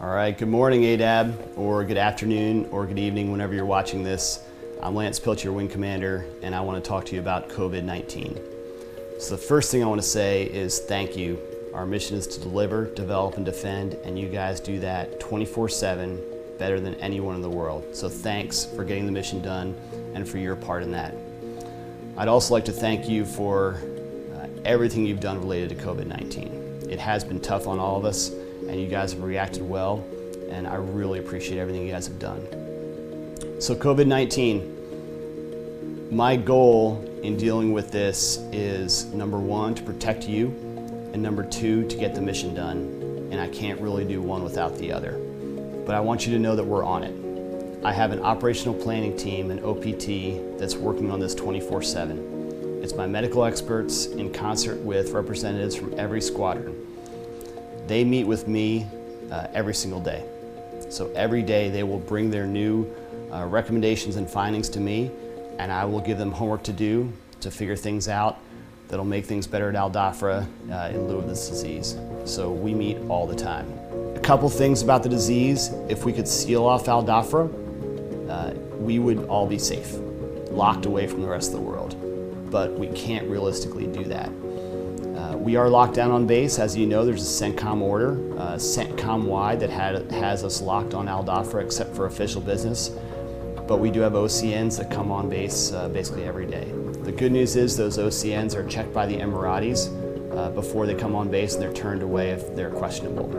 All right, good morning AEW, or good afternoon, or good evening whenever you're watching this. I'm Lansing Pilch, your wing commander, and I want to talk to you about COVID-19. So the first thing I want to say is thank you. Our mission is to deliver, develop, and defend, and you guys do that 24/7 better than anyone in the world. So thanks for getting the mission done and for your part in that. I'd also like to thank you for everything you've done related to COVID-19. It has been tough on all of us, and you guys have reacted well, and I really appreciate everything you guys have done. So COVID-19, my goal in dealing with this is number one, to protect you, and number two, to get the mission done. And I can't really do one without the other. But I want you to know that we're on it. I have an operational planning team, an OPT, that's working on this 24/7. It's my medical experts in concert with representatives from every squadron. They meet with me every single day. So every day they will bring their new recommendations and findings to me, and I will give them homework to do to figure things out that'll make things better at Dhafra in lieu of this disease. So we meet all the time. A couple things about the disease: if we could seal off Dhafra, we would all be safe, locked away from the rest of the world. But we can't realistically do that. We are locked down on base. As you know, there's a CENTCOM order, CENTCOM-wide, that has us locked on Dhafra except for official business. But we do have OCNs that come on base basically every day. The good news is those OCNs are checked by the Emiratis before they come on base, and they're turned away if they're questionable.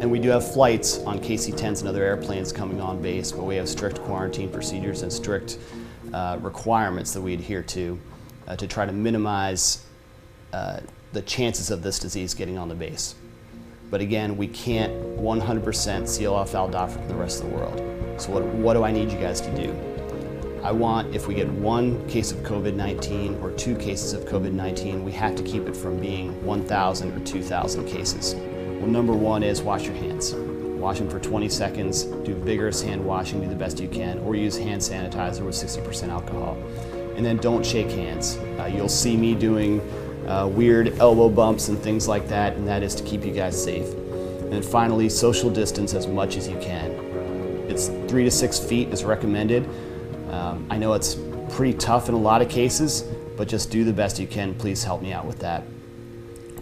And we do have flights on KC-10s and other airplanes coming on base, but we have strict quarantine procedures and strict requirements that we adhere to try to minimize the chances of this disease getting on the base. But again, we can't 100% seal off Dhafra from the rest of the world. So what do I need you guys to do? I want, if we get one case of COVID-19 or 2 cases of COVID-19, we have to keep it from being 1,000 or 2,000 cases. Well, number one is wash your hands. Wash them for 20 seconds, do vigorous hand washing, do the best you can, or use hand sanitizer with 60% alcohol. And then don't shake hands. You'll see me doing weird elbow bumps and things like that, and that is to keep you guys safe. And then finally, social distance as much as you can. It's 3 to 6 feet is recommended. I know it's pretty tough in a lot of cases, but just do the best you can. Please help me out with that.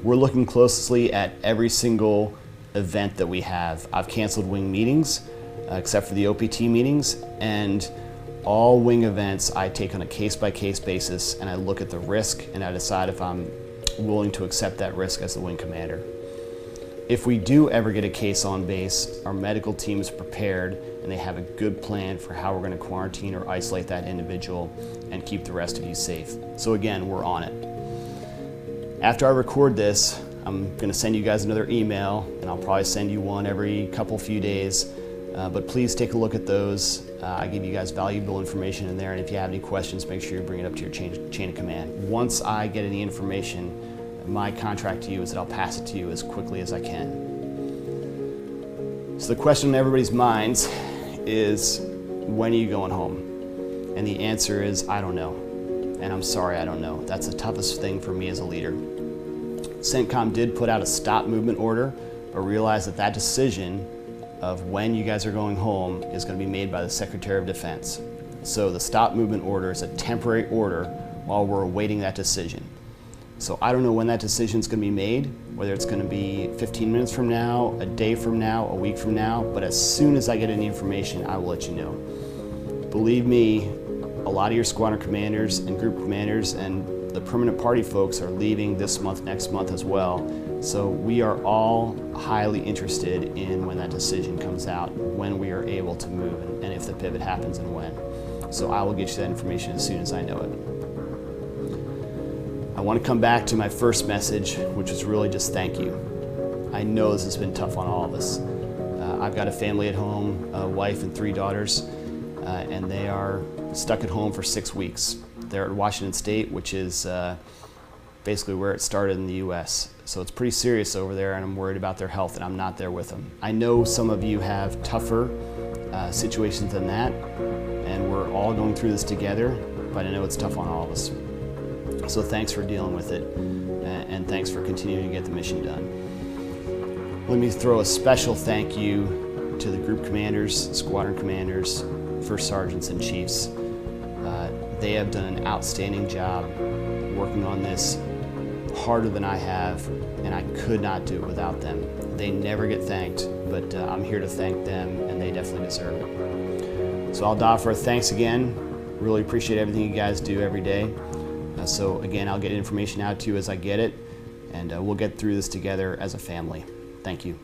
We're looking closely at every single event that we have. I've canceled wing meetings, except for the OPT meetings, and all wing events I take on a case-by-case basis, and I look at the risk and I decide if I'm willing to accept that risk as the wing commander. If we do ever get a case on base, our medical team is prepared and they have a good plan for how we're going to quarantine or isolate that individual and keep the rest of you safe. So again, we're on it. After I record this, I'm going to send you guys another email, and I'll probably send you one every few days. But please take a look at those. I give you guys valuable information in there, and if you have any questions, make sure you bring it up to your chain of command. Once I get any information, my contract to you is that I'll pass it to you as quickly as I can. So the question in everybody's minds is, when are you going home? And the answer is, I don't know. And I'm sorry, I don't know. That's the toughest thing for me as a leader. CENTCOM did put out a stop movement order, but realize that that decision of when you guys are going home is going to be made by the Secretary of Defense. So the stop movement order is a temporary order while we're awaiting that decision. So I don't know when that decision is going to be made, whether it's going to be 15 minutes from now, a day from now, a week from now, but as soon as I get any information, I will let you know. Believe me, a lot of your squadron commanders and group commanders and the permanent party folks are leaving this month, next month as well. So we are all highly interested in when that decision comes out, when we are able to move, and if the pivot happens and when. So I will get you that information as soon as I know it. I want to come back to my first message, which is really just thank you. I know this has been tough on all of us. I've got a family at home, a wife and 3 daughters, and they are stuck at home for 6 weeks. They're at Washington State, which is basically where it started in the US. So it's pretty serious over there, and I'm worried about their health, and I'm not there with them. I know some of you have tougher situations than that, and we're all going through this together, but I know it's tough on all of us. So thanks for dealing with it, and thanks for continuing to get the mission done. Let me throw a special thank you to the group commanders, squadron commanders, first sergeants, and chiefs. They have done an outstanding job working on this, harder than I have, and I could not do it without them. They never get thanked, but I'm here to thank them, and they definitely deserve it. So Dhafra, thanks again. Really appreciate everything you guys do every day. So again, I'll get information out to you as I get it, and we'll get through this together as a family. Thank you.